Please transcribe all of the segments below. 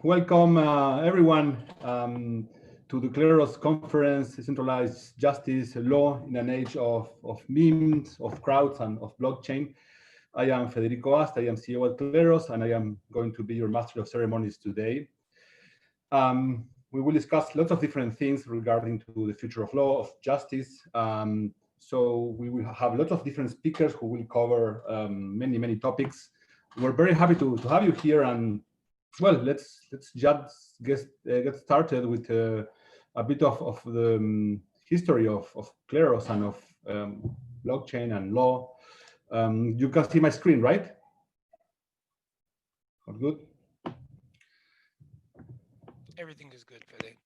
Welcome everyone to the Kleros conference, Decentralized Justice Law in an Age of Memes, of Crowds, and of Blockchain. I am Federico, I am CEO at Kleros, and I am going to be your Master of Ceremonies today. We will discuss lots of different things regarding to the future of law, of justice. So we will have lots of different speakers who will cover many topics. We're very happy to have you here, and well, let's just get started with a bit of the history of Kleros and of blockchain and law. You can see my screen, right? All good? Everything is good, Fede.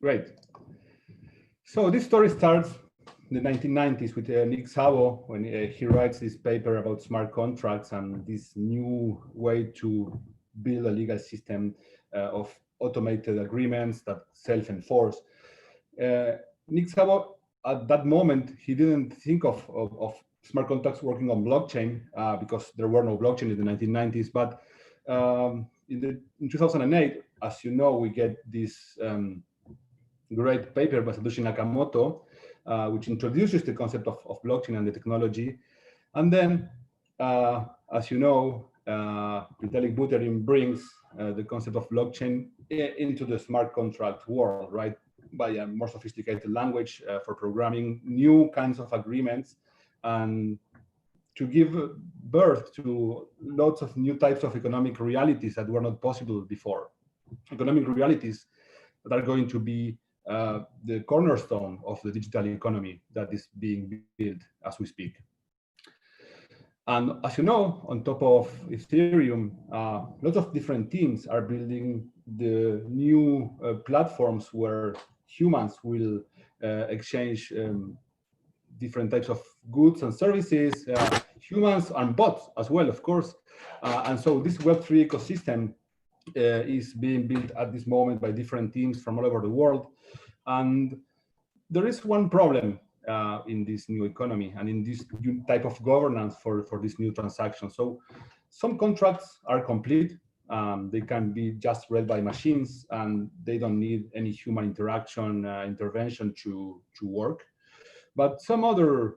Great. So this story starts in the 1990s with Nick Szabo when he writes this paper about smart contracts and this new way to build a legal system of automated agreements that self-enforce. Nick Szabo, at that moment, he didn't think of smart contracts working on blockchain because there were no blockchain in the 1990s. But in 2008, as you know, we get this great paper by Satoshi Nakamoto, which introduces the concept of blockchain and the technology. And then, as you know, Vitalik Buterin brings the concept of blockchain into the smart contract world, right? By a more sophisticated language for programming new kinds of agreements and to give birth to lots of new types of economic realities that were not possible before. Economic realities that are going to be the cornerstone of the digital economy that is being built as we speak. And as you know, on top of Ethereum, lots of different teams are building the new platforms where humans will exchange different types of goods and services, humans and bots as well, of course. And so this Web3 ecosystem is being built at this moment by different teams from all over the world. And there is one problem in this new economy and in this new type of governance for this new transaction. So some contracts are complete. They can be just read by machines and they don't need any human interaction, intervention to work. But some other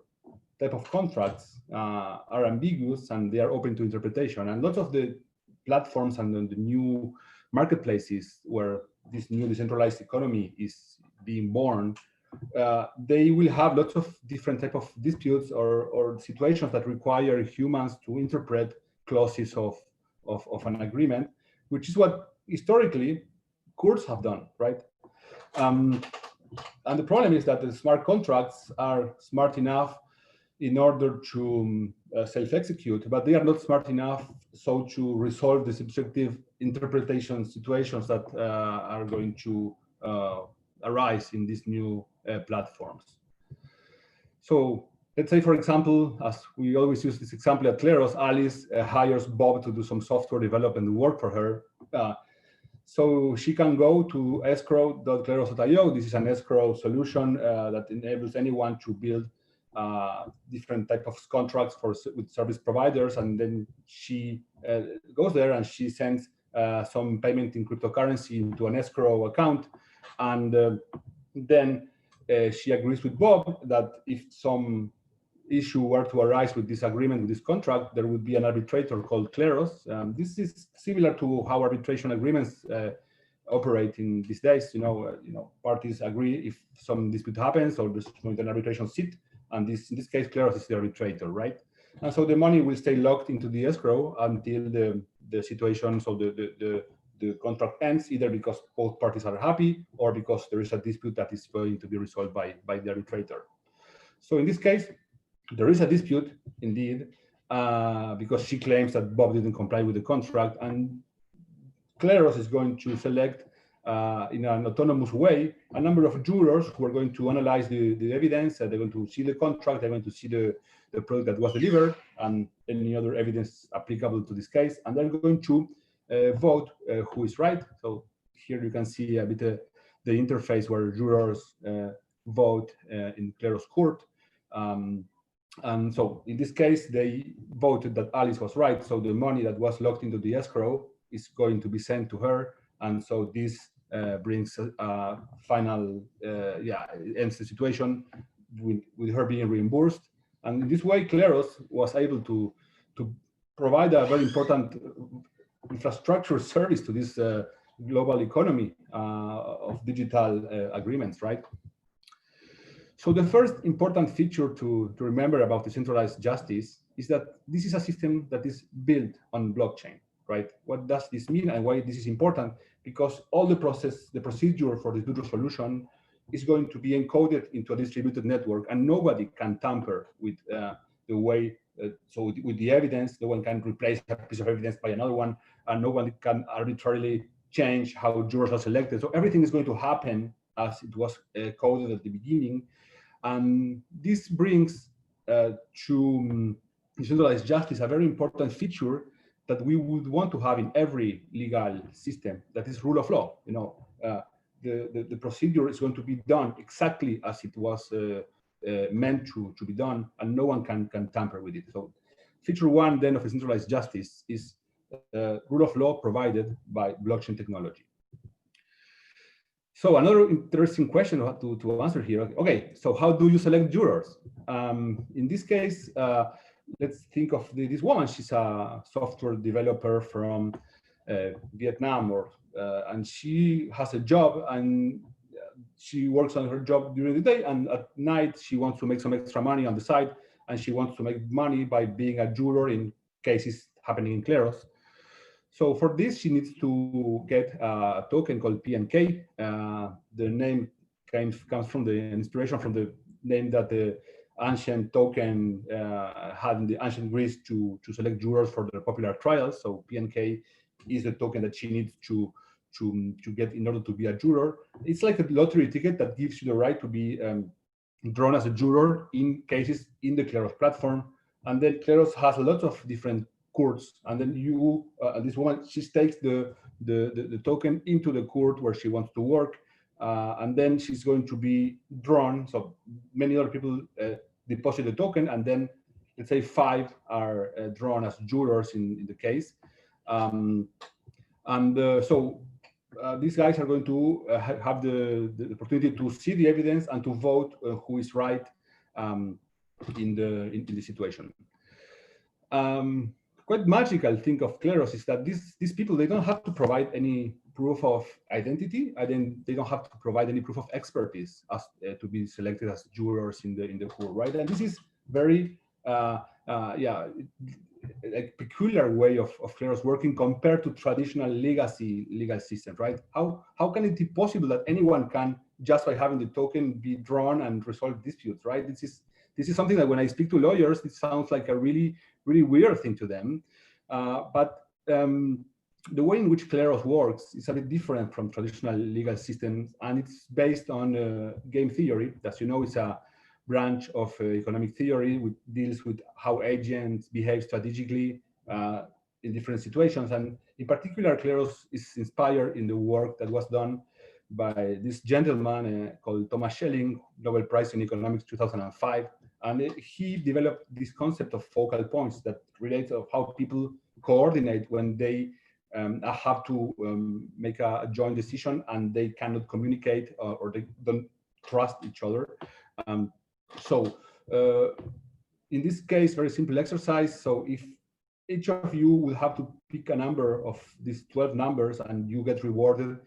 type of contracts are ambiguous and they are open to interpretation. And lots of the platforms and the new marketplaces where this new decentralized economy is being born, they will have lots of different type of disputes or situations that require humans to interpret clauses of an agreement, which is what historically courts have done, right? And the problem is that the smart contracts are smart enough in order to self-execute, but they are not smart enough so to resolve the subjective interpretation situations that are going to arise in these new platforms. So let's say, for example, as we always use this example at Kleros, Alice hires Bob to do some software development work for her. So she can go to escrow.kleros.io. This is an escrow solution that enables anyone to build different type of contracts with service providers, and then she goes there and she sends some payment in cryptocurrency into an escrow account, and then she agrees with Bob that if some issue were to arise with this agreement, with this contract, there would be an arbitrator called Kleros. This is similar to how arbitration agreements operate in these days. You know, parties agree if some dispute happens, or there's going to an arbitration seat, and in this case, Kleros is the arbitrator, right? And so the money will stay locked into the escrow until the situation, so the contract ends, either because both parties are happy or because there is a dispute that is going to be resolved by the arbitrator. So in this case, there is a dispute indeed, because she claims that Bob didn't comply with the contract, and Kleros is going to select in an autonomous way a number of jurors who are going to analyze the evidence. They're going to see the contract, they're going to see the product that was delivered and any other evidence applicable to this case, and they're going to vote who is right. So here you can see a bit the interface where jurors vote in Kleros court. And so in this case, they voted that Alice was right. So the money that was locked into the escrow is going to be sent to her, And so this brings final, ends the situation with her being reimbursed. And in this way, Kleros was able to provide a very important infrastructure service to this global economy of digital agreements, right? So the first important feature to remember about decentralized justice is that this is a system that is built on blockchain, right? What does this mean and why this is important? Because all the procedure for the dispute resolution is going to be encoded into a distributed network, and nobody can tamper with the way, so with the evidence. No one can replace a piece of evidence by another one, and no one can arbitrarily change how jurors are selected. So everything is going to happen as it was coded at the beginning. And this brings to decentralized justice a very important feature that we would want to have in every legal system, that is rule of law. You know, the procedure is going to be done exactly as it was meant to be done, and no one can tamper with it. So feature one then of decentralized justice is rule of law provided by blockchain technology. So another interesting question to answer here. Okay, so how do you select jurors? In this case, let's think of this woman. She's a software developer from Vietnam, and she has a job, and she works on her job during the day, and at night she wants to make some extra money on the side, and she wants to make money by being a juror in cases happening in Kleros. So for this, she needs to get a token called PNK. The name comes from the inspiration from the name that the ancient token had in the ancient Greece to select jurors for their popular trials. So PNK is the token that she needs to get in order to be a juror. It's like a lottery ticket that gives you the right to be drawn as a juror in cases in the Kleros platform. And then Kleros has a lot of different courts, and then you, this woman, she takes the token into the court where she wants to work, and then she's going to be drawn. So many other people deposit the token, and then let's say 5 are drawn as jurors in the case. So these guys are going to have the opportunity to see the evidence and to vote who is right in the situation. Quite magical thing of Kleros is that these people, they don't have to provide any proof of identity, and then they don't have to provide any proof of expertise as to be selected as jurors in the court, right? And this is very a peculiar way of Kleros working compared to traditional legacy legal systems, right? How can it be possible that anyone can, just by having the token, be drawn and resolve disputes, right? This is something that when I speak to lawyers, it sounds like a really weird thing to them. But the way in which Kleros works is a bit different from traditional legal systems, and it's based on game theory. As you know, it's a branch of economic theory which deals with how agents behave strategically in different situations. And in particular, Kleros is inspired in the work that was done by this gentleman called Thomas Schelling, Nobel Prize in Economics 2005. And he developed this concept of focal points that relate to how people coordinate when they have to make a joint decision and they cannot communicate or they don't trust each other. So in this case, very simple exercise. So if each of you will have to pick a number of these 12 numbers, and you get rewarded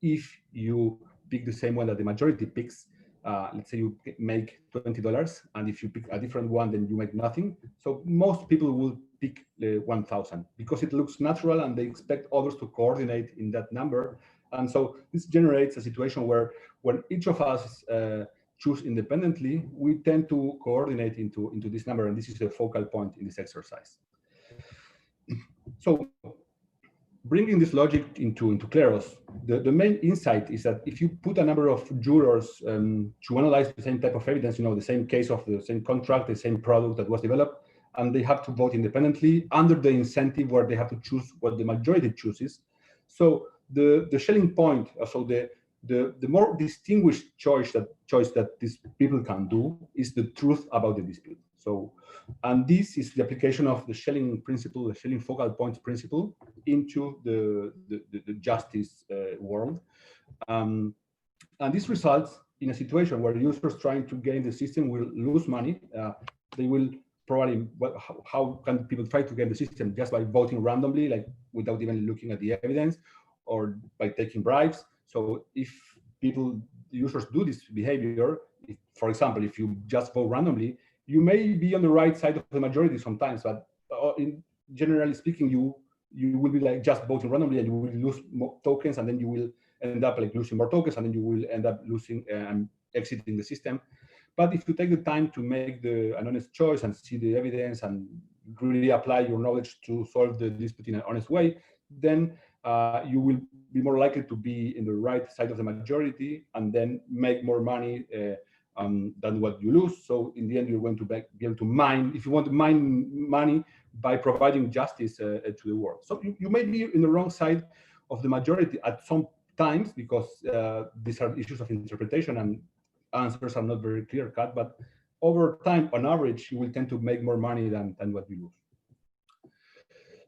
if you pick the same one that the majority picks. Let's say you make $20, and if you pick a different one, then you make nothing. So most people will pick the 1,000 because it looks natural, and they expect others to coordinate in that number. And so this generates a situation where when each of us choose independently, we tend to coordinate into this number, and this is the focal point in this exercise. So bringing this logic into Kleros, the main insight is that if you put a number of jurors to analyze the same type of evidence, the same case of the same contract, the same product that was developed, and they have to vote independently under the incentive where they have to choose what the majority chooses. So the Schelling point, so the more distinguished choice that these people can do is the truth about the dispute. So, and this is the application of the Schelling principle, the Schelling focal points principle, into the justice world. And this results in a situation where users trying to game the system will lose money. They will probably, how can people try to game the system? Just by voting randomly, like without even looking at the evidence, or by taking bribes. So if users do this behavior, for example, if you just vote randomly, you may be on the right side of the majority sometimes, but generally speaking, you will be like just voting randomly, and you will lose more tokens, and then you will end up like losing more tokens, and then you will end up losing and exiting the system. But if you take the time to make an honest choice and see the evidence and really apply your knowledge to solve the dispute in an honest way, then you will be more likely to be in the right side of the majority and then make more money than what you lose. So in the end, you're going to be able to mine, if you want to mine money by providing justice to the world. So you may be in the wrong side of the majority at some times, because these are issues of interpretation and answers are not very clear cut, but over time, on average, you will tend to make more money than what you lose.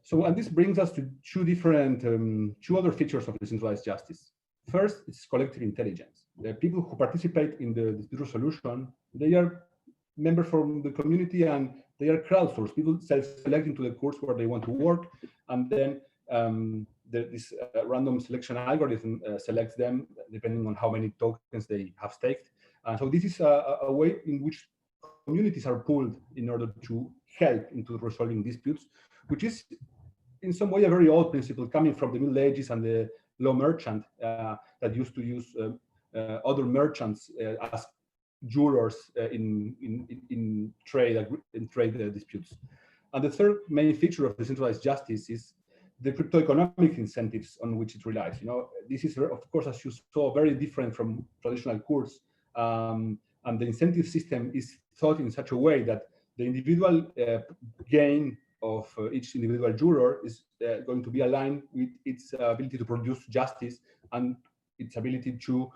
So, and this brings us to two other features of decentralized justice. First, it's collective intelligence. The people who participate in the dispute resolution, they are members from the community, and they are crowdsourced. People self-select into the courts where they want to work, and then this random selection algorithm selects them depending on how many tokens they have staked. So this is a way in which communities are pooled in order to help into resolving disputes, which is in some way a very old principle coming from the Middle Ages and the law merchant that used to use other merchants as jurors in trade disputes. And the third main feature of decentralized justice is the cryptoeconomic incentives on which it relies. This is, of course, as you saw, very different from traditional courts. And the incentive system is thought in such a way that the individual gain of each individual juror is going to be aligned with its ability to produce justice and its ability to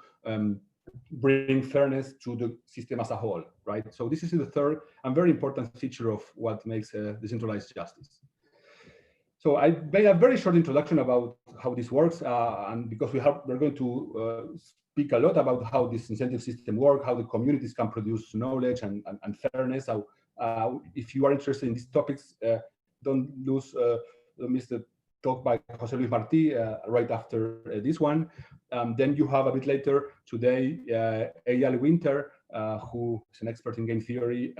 bring fairness to the system as a whole, right? So this is the third and very important feature of what makes decentralized justice. So I made a very short introduction about how this works, and because we're going to speak a lot about how this incentive system works, how the communities can produce knowledge and fairness. So if you are interested in these topics, don't miss the talk by Jose Luis Martí right after this one. Then you have a bit later today Eyal Winter, who is an expert in game theory,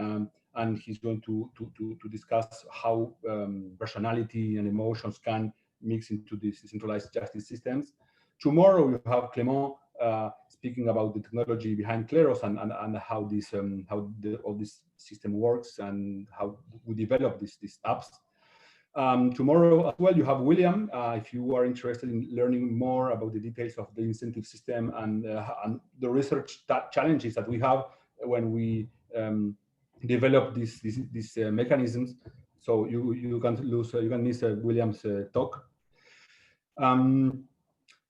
and he's going to discuss how rationality and emotions can mix into these decentralized justice systems. Tomorrow you have Clement speaking about the technology behind Kleros and how all this system works and how we develop these apps. Tomorrow as well, you have William, if you are interested in learning more about the details of the incentive system and the research challenges that we have when we develop these mechanisms. So you can miss William's talk.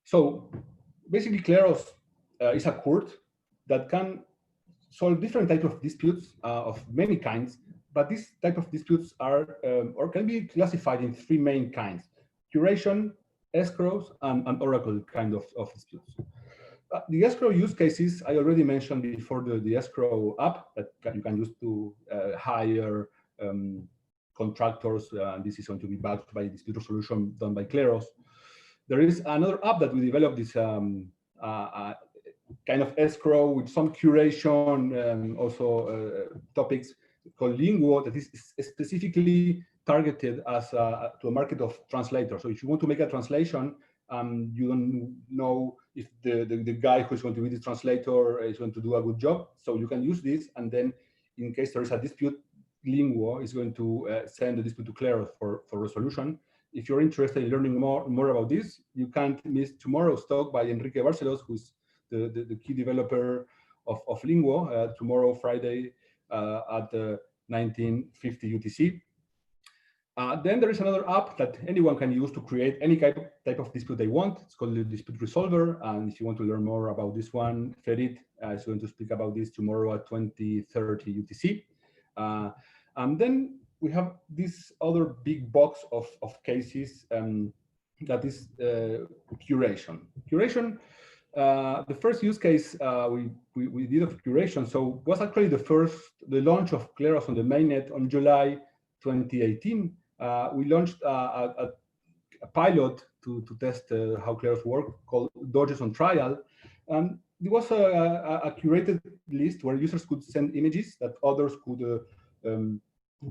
So basically, Kleros is a court that can solve different types of disputes of many kinds. But these type of disputes are or can be classified in three main kinds: curation, escrows, and oracle kind of disputes. The escrow use cases I already mentioned before, the escrow app that you can use to hire contractors. This is going to be backed by dispute resolution done by Kleros. There is another app that we developed, this kind of escrow with some curation, also topics, called Linguo, that is specifically targeted as to a market of translators. So if you want to make a translation, you don't know if the guy who's going to be the translator is going to do a good job. So you can use this, and then in case there is a dispute, Linguo is going to send the dispute to Kleros for resolution. If you're interested in learning more about this, you can't miss tomorrow's talk by Enrique Barcelos, who's the key developer of Linguo, tomorrow, Friday, at 1950 UTC. Then there is another app that anyone can use to create any type of dispute they want. It's called the Dispute Resolver. And if you want to learn more about this one, Ferit is going to speak about this tomorrow at 2030 UTC. And then we have this other big box of cases that is curation. Curation, the first use case we did of curation, so was actually the launch of Kleros on the mainnet on July 2018. We launched a pilot to test how Kleros worked called Dodges on Trial. And it was a curated list where users could send images that others could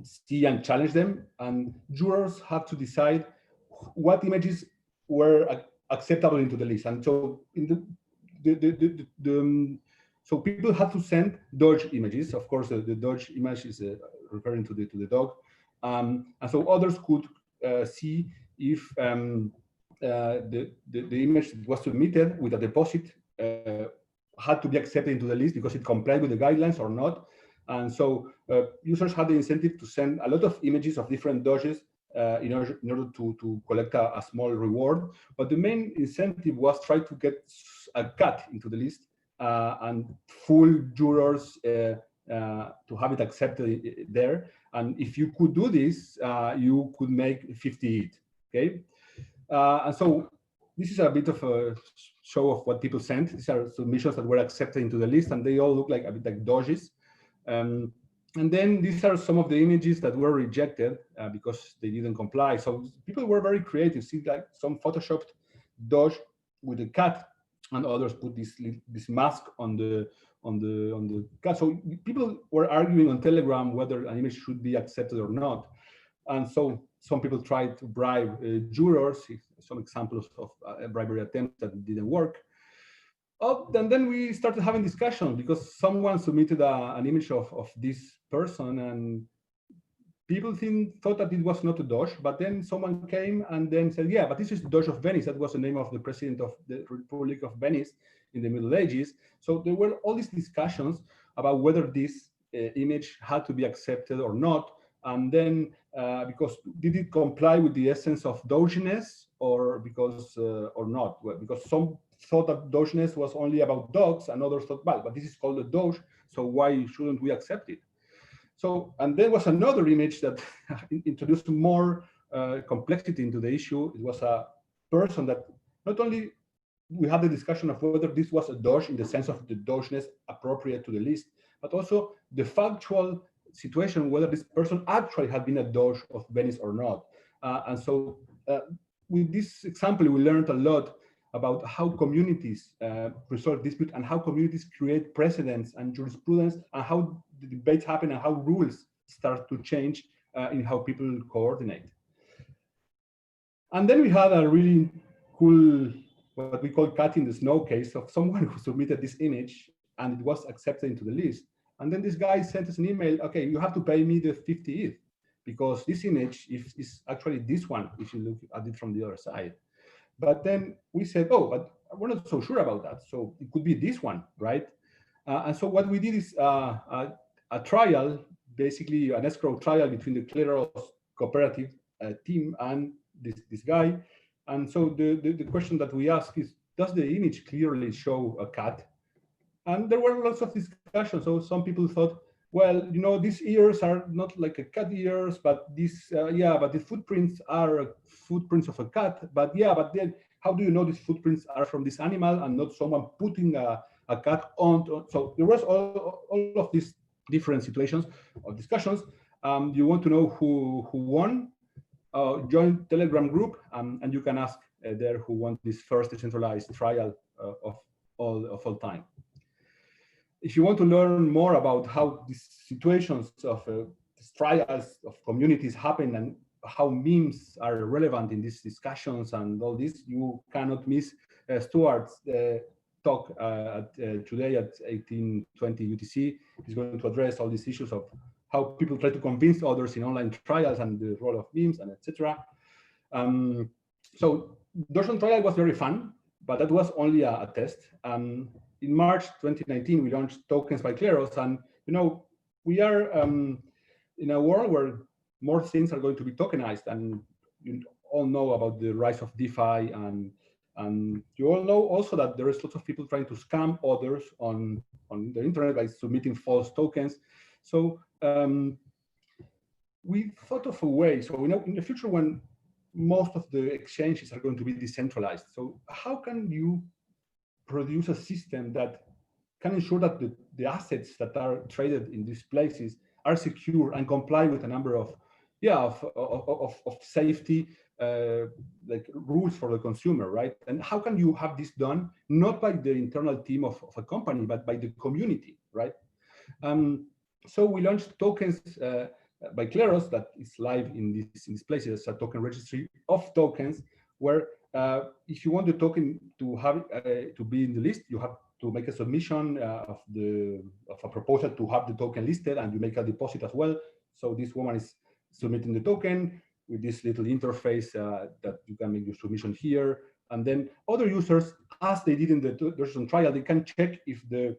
see and challenge them. And jurors had to decide what images were acceptable into the list. And so in so people had to send Dodge images. Of course, the Dodge image is referring to the dog. And so others could see if the image that was submitted with a deposit had to be accepted into the list because it complied with the guidelines or not. And so users had the incentive to send a lot of images of different Dodges in order to collect a small reward. But the main incentive was try to get a cat into the list and fool jurors to have it accepted there. And if you could do this, you could make 50 ETH, okay? And so this is a bit of a show of what people sent. These are submissions that were accepted into the list, and they all look like a bit like Dodges. And then these are some of the images that were rejected because they didn't comply. So people were very creative. See, like some photoshopped Dodge with a cat, and others put this mask on the cat. So people were arguing on Telegram whether an image should be accepted or not. And so some people tried to bribe jurors. Some examples of bribery attempts that didn't work. And then we started having discussions because someone submitted an image of this person, and people thought that it was not a Dodge, but then someone came and then said, yeah, but this is Dodge of Venice. That was the name of the president of the Republic of Venice in the Middle Ages. So there were all these discussions about whether this image had to be accepted or not. And then because did it comply with the essence of Dogeness or because or not? Well, because some thought that Dogeness was only about dogs and others thought, well, but this is called a Doge, so why shouldn't we accept it? So, and there was another image that introduced more complexity into the issue. It was a person that not only we had the discussion of whether this was a Doge in the sense of the Dogeness appropriate to the list, but also the factual situation whether this person actually had been a Doge of Venice or not. And so with this example, we learned a lot about how communities resolve dispute and how communities create precedents and jurisprudence and how the debates happen and how rules start to change in how people coordinate. And then we had a really cool, what we call cat in the snow case of someone who submitted this image and it was accepted into the list. And then this guy sent us an email, okay, you have to pay me the 50 ETH because this image is actually this one if you look at it from the other side. But then we said, oh, but we're not so sure about that. So it could be this one, right? And so what we did is a trial, basically an escrow trial between the Kleros cooperative team and this guy. And so the question that we ask is, does the image clearly show a cat? And there were lots of discussions. So some people thought, well, you know, these ears are not like a cat ears, but this, yeah, but the footprints are footprints of a cat. But yeah, but then how do you know these footprints are from this animal and not someone putting a cat on? So there was all of these different situations or discussions. You want to know who won? Join Telegram group, and you can ask there who won this first decentralized trial of all time. If you want to learn more about how these situations of these trials of communities happen and how memes are relevant in these discussions and all this, you cannot miss Stuart's talk today at 18:20 UTC. He's going to address all these issues of how people try to convince others in online trials and the role of memes and etc. So Dogecoin trial was very fun, but that was only a test. In March 2019, we launched Tokens by Kleros, and you know we are in a world where more things are going to be tokenized, and you all know about the rise of DeFi, and you all know also that there is lots of people trying to scam others on the internet by submitting false tokens. So we thought of a way. So we know in the future when most of the exchanges are going to be decentralized. So how can you produce a system that can ensure that the assets that are traded in these places are secure and comply with a number of safety like rules for the consumer, right? And how can you have this done not by the internal team of a company but by the community, right? So we launched tokens by Kleros that is live in these places, a token registry of tokens, where if you want the token to have to be in the list, you have to make a submission of a proposal to have the token listed, and you make a deposit as well. So this woman is submitting the token with this little interface that you can make your submission here, and then other users, as they did in the version trial, they can check if the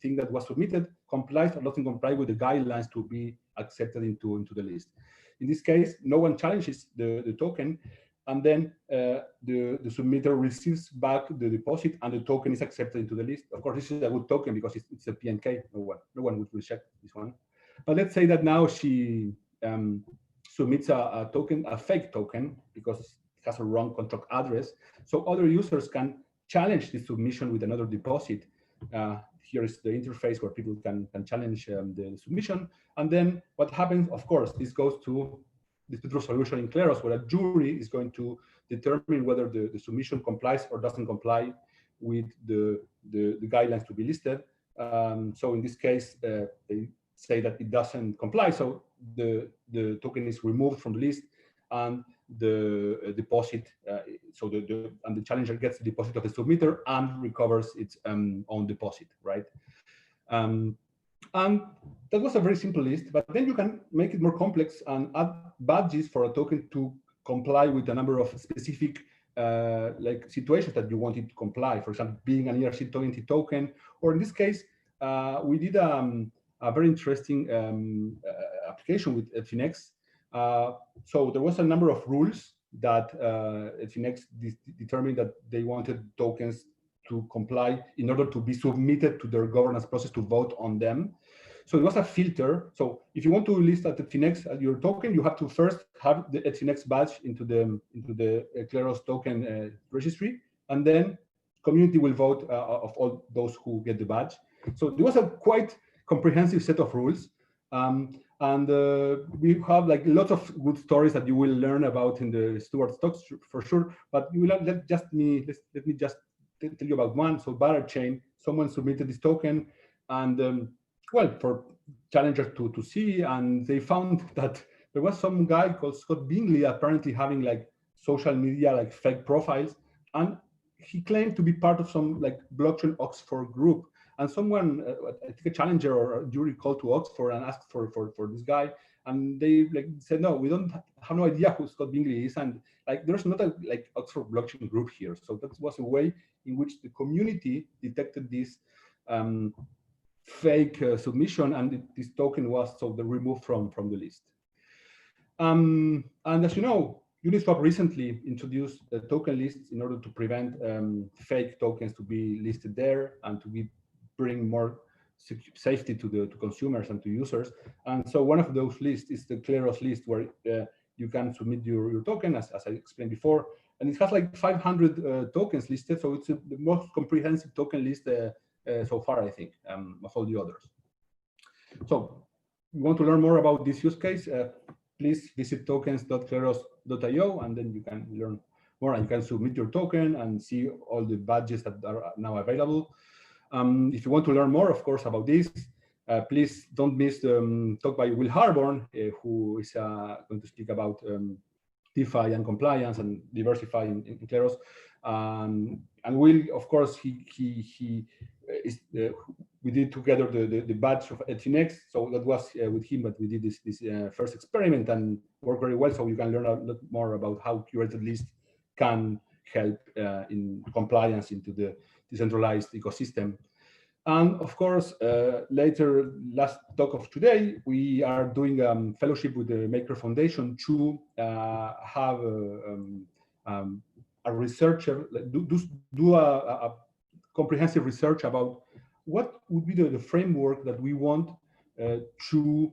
thing that was submitted complies or doesn't comply with the guidelines to be accepted into the list. In this case, no one challenges the token, and then the submitter receives back the deposit, and the token is accepted into the list. Of course, this is a good token because it's a PNK. No one would reject this one. But let's say that now she submits a token, a fake token, because it has a wrong contract address. So other users can challenge the submission with another deposit. Here is the interface where people can challenge the submission. And then what happens, of course, this goes to dispute resolution in Kleros, where a jury is going to determine whether the submission complies or doesn't comply with the guidelines to be listed. So in this case, they say that it doesn't comply, so the token is removed from the list, and the deposit, and the challenger gets the deposit of the submitter and recovers its own deposit, right? And that was a very simple list, but then you can make it more complex and add badges for a token to comply with a number of specific like situations that you want it to comply. For example, being an ERC20 token, or in this case, we did a very interesting application with Finex. So there was a number of rules that Finex determined that they wanted tokens to comply in order to be submitted to their governance process to vote on them. So it was a filter. So if you want to list at Finex your token, you have to first have the Finex badge into the Kleros token registry, and then community will vote of all those who get the badge. So there was a quite comprehensive set of rules, and we have like lots of good stories that you will learn about in the Stewart talks for sure. But you will let me just tell you about one. So Barter Chain, someone submitted this token, and well, for challengers to see, and they found that there was some guy called Scott Bingley apparently having like social media like fake profiles, and he claimed to be part of some like blockchain Oxford group. And someone, I think a challenger or a jury, called to Oxford and asked for this guy, and they like said, no, we don't have no idea who Scott Bingley is, and like there's not a like Oxford blockchain group here. So that was a way in which the community detected this fake submission, and this token was removed from the list. And as you know, Uniswap recently introduced token lists in order to prevent fake tokens to be listed there and to bring more safety to consumers and to users. And so one of those lists is the Kleros list, where you can submit your token, as I explained before. And it has like 500 tokens listed, so it's the most comprehensive token list so far, I think, of all the others. So you want to learn more about this use case, please visit tokens.kleros.io, and then you can learn more, and you can submit your token and see all the badges that are now available. If you want to learn more, of course, about this, please don't miss the talk by Will Harborn, who is going to speak about DeFi and compliance and diversifying in Kleros. And Will, of course, we did together the badge of Finex, so that was with him that we did this first experiment, and worked very well. So you can learn a lot more about how curated lists can help in compliance into the decentralized ecosystem. And of course, later, last talk of today, we are doing a fellowship with the Maker Foundation to have a researcher do a comprehensive research about what would be the framework that we want to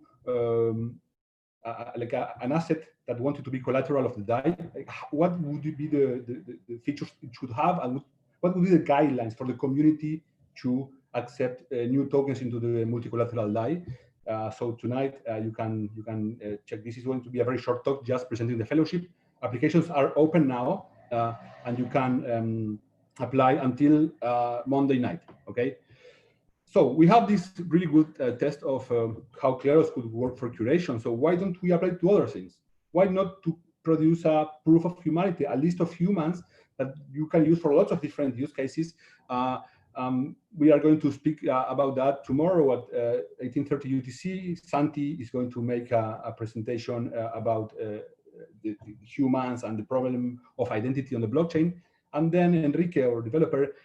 an asset that wanted to be collateral of the DAI, like, what would be the features it should have, and what would be the guidelines for the community to accept new tokens into the multi-collateral DAI? So tonight you can check. This is going to be a very short talk, just presenting the fellowship. Applications are open now, and you can apply until Monday night. Okay. So we have this really good test of how Kleros could work for curation. So why don't we apply it to other things? Why not to produce a proof of humanity, a list of humans that you can use for lots of different use cases? We are going to speak about that tomorrow at 18:30 UTC. Santi is going to make a presentation about the humans and the problem of identity on the blockchain. And then Enrique, our developer,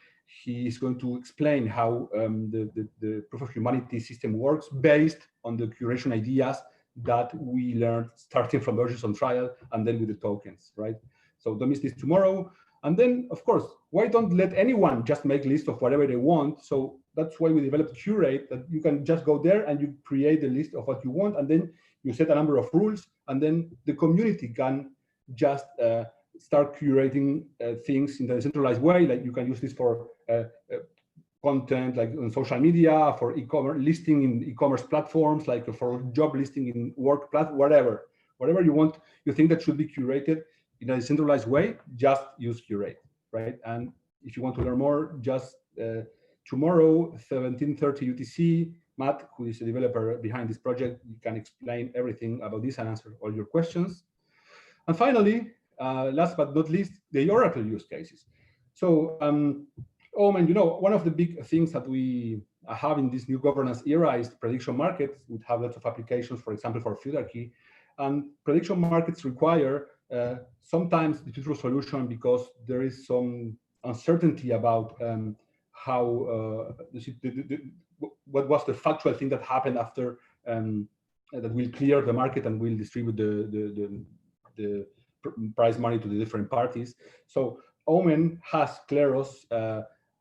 he is going to explain how the proof of humanity system works based on the curation ideas that we learned starting from versions on trial and then with the tokens, right? So don't miss this tomorrow. And then, of course, why don't let anyone just make list of whatever they want? So that's why we developed Curate, that you can just go there and you create the list of what you want, and then you set a number of rules, and then the community can just start curating things in the decentralized way. Like you can use this for content, like on social media, for e-commerce listing in e-commerce platforms, like for job listing in work platform, whatever you want, you think that should be curated in a decentralized way, just use Curate, right? And if you want to learn more, just tomorrow, 17:30 UTC, Matt, who is the developer behind this project, you can explain everything about this and answer all your questions. And finally, last but not least, the Oracle use cases. So, Omen, you know, one of the big things that we have in this new governance era is prediction markets. We have lots of applications, for example, for Federico. And prediction markets require sometimes the future solution because there is some uncertainty about how what was the factual thing that happened after that will clear the market and will distribute the prize money to the different parties. So Omen has Kleros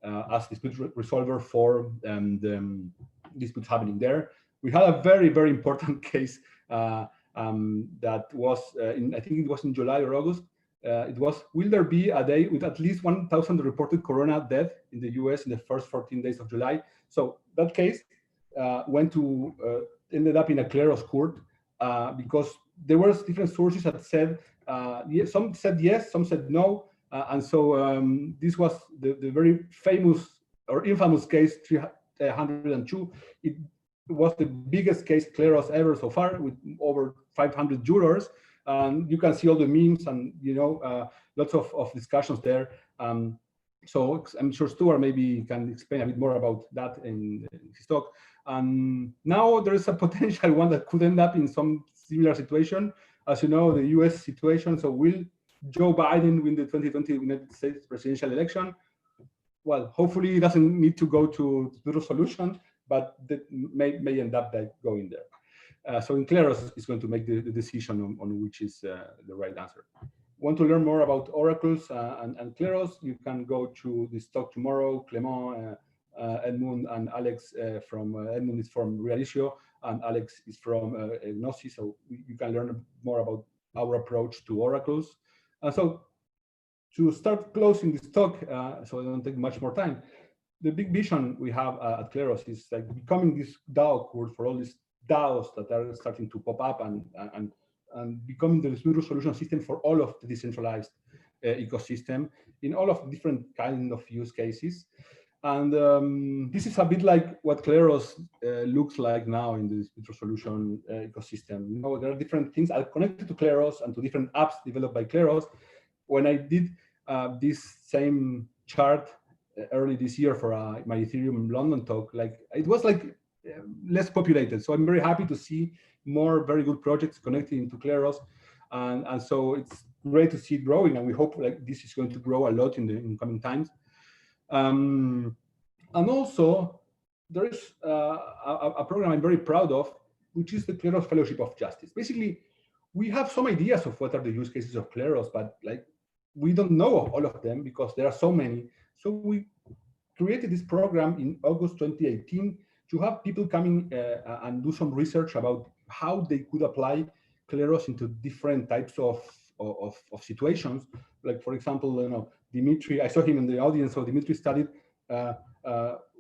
as dispute resolver for the disputes happening there. We had a very, very important case that was, I think it was in July or August. It was, will there be a day with at least 1,000 reported corona death in the US in the first 14 days of July? So that case ended up in a Kleros court because there were different sources that said, some said yes, some said no. And so this was the very famous or infamous case 302. It was the biggest case Kleros ever so far, with over 500 jurors. You can see all the memes and, you know, lots of discussions there. So I'm sure Stuart maybe can explain a bit more about that in his talk. Now there is a potential one that could end up in some similar situation. As you know, the US situation. So will Joe Biden win the 2020 United States presidential election? Well, hopefully it doesn't need to go to the solution, but that may end up going there. So in Kleros is going to make the decision on which is the right answer. Want to learn more about oracles and Kleros? You can go to this talk tomorrow. Clement, Edmund, and Alex Edmund is from Realisio, and Alex is from Gnosis. So you can learn more about our approach to oracles. So to start closing this talk, so I don't take much more time, the big vision we have at Kleros is like becoming this DAO court for all these DAOs that are starting to pop up and becoming the distributed solution system for all of the decentralized ecosystem in all of the different kind of use cases. And this is a bit like what Kleros looks like now in the distributed solution ecosystem. You know, there are different things are connected to Kleros and to different apps developed by Kleros. When I did this same chart early this year for my Ethereum London talk, like it was like less populated. So I'm very happy to see more very good projects connected into Kleros, and so it's great to see it growing. And we hope like this is going to grow a lot in the coming times. And also there is a program I'm very proud of, which is the Kleros Fellowship of Justice. Basically, we have some ideas of what are the use cases of Kleros, but like we don't know all of them because there are so many. So we created this program in August 2018 to have people coming and do some research about how they could apply Kleros into different types of situations. Like, for example, Dimitri, I saw him in the audience, so Dimitri studied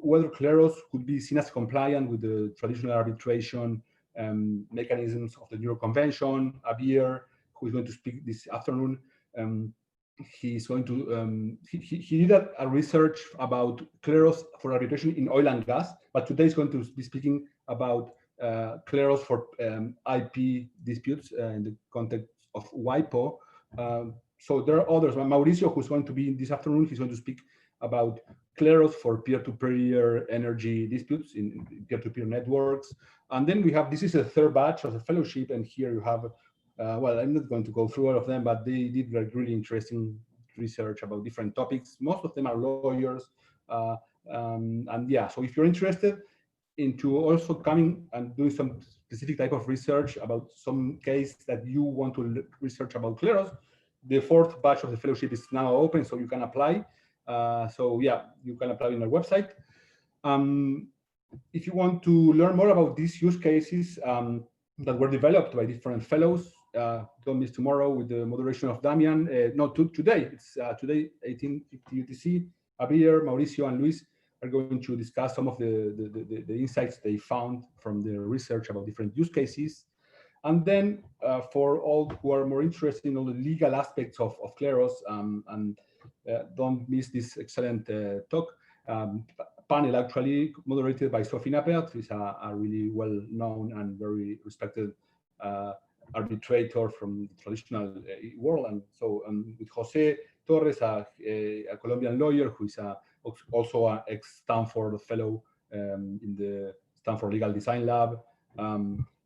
whether Kleros could be seen as compliant with the traditional arbitration mechanisms of the New York Convention. Abir, who is going to speak this afternoon, he's going to, he did a research about Kleros for arbitration in oil and gas, but today he's going to be speaking about Kleros for IP disputes in the context of WIPO. So there are others. Mauricio, who's going to be this afternoon, he's going to speak about Kleros for peer-to-peer energy disputes in peer-to-peer networks. And then we have, this is the third batch of the fellowship, and here you have, well, I'm not going to go through all of them, but they did like really interesting research about different topics. Most of them are lawyers. And yeah, so if you're interested into also coming and doing some specific type of research about some case that you want to research about Kleros, the fourth batch of the fellowship is now open, so you can apply. So yeah, you can apply on our website. If you want to learn more about these use cases that were developed by different fellows, don't miss tomorrow with the moderation of Damian. Today, it's today, 1850 UTC. Abir, Mauricio, and Luis are going to discuss some of the insights they found from the research about different use cases. And then for all who are more interested in all the legal aspects of Kleros, and don't miss this excellent talk, panel actually moderated by Sophie Nappert, who is a really well-known and very respected arbitrator from the traditional world. And so with Jose Torres, a Colombian lawyer who is also an ex-Stanford fellow in the Stanford Legal Design Lab.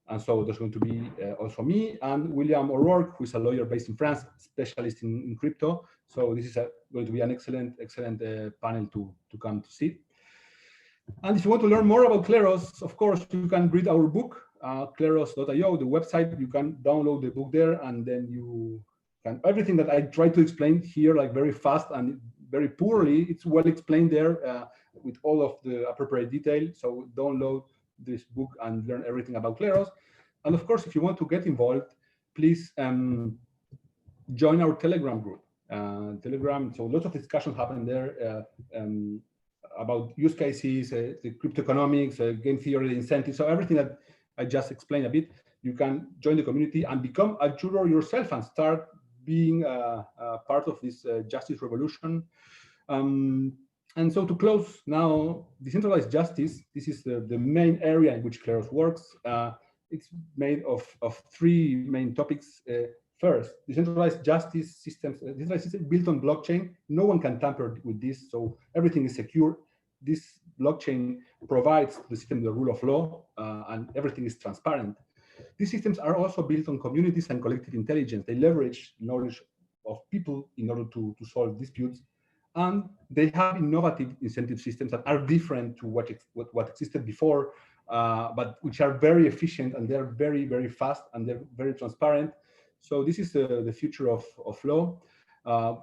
And so there's going to be also me and William O'Rourke, who is a lawyer based in France, specialist in crypto. So this is going to be an excellent panel to come to see. And if you want to learn more about Kleros, of course, you can read our book, Kleros.io, the website. You can download the book there, and then you can, everything that I try to explain here, like very fast and very poorly, it's well explained there with all of the appropriate detail. So download this book and learn everything about Kleros. And of course, if you want to get involved, please join our Telegram group. Telegram, so lots of discussions happen there about use cases, the cryptoeconomics, game theory, incentives, so everything that I just explained a bit. You can join the community and become a juror yourself and start being a part of this justice revolution. And so to close now, decentralized justice, this is the main area in which Kleros works. It's made of three main topics. First, decentralized justice systems, decentralized system built on blockchain. No one can tamper with this, so everything is secure. This blockchain provides the system the rule of law, and everything is transparent. These systems are also built on communities and collective intelligence. They leverage knowledge of people in order to solve disputes, and they have innovative incentive systems that are different to what existed before, but which are very efficient, and they're very, very fast, and they're very transparent. So this is the future of law.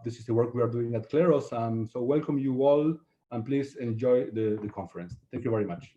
This is the work we are doing at Kleros. So welcome you all, and please enjoy the conference. Thank you very much.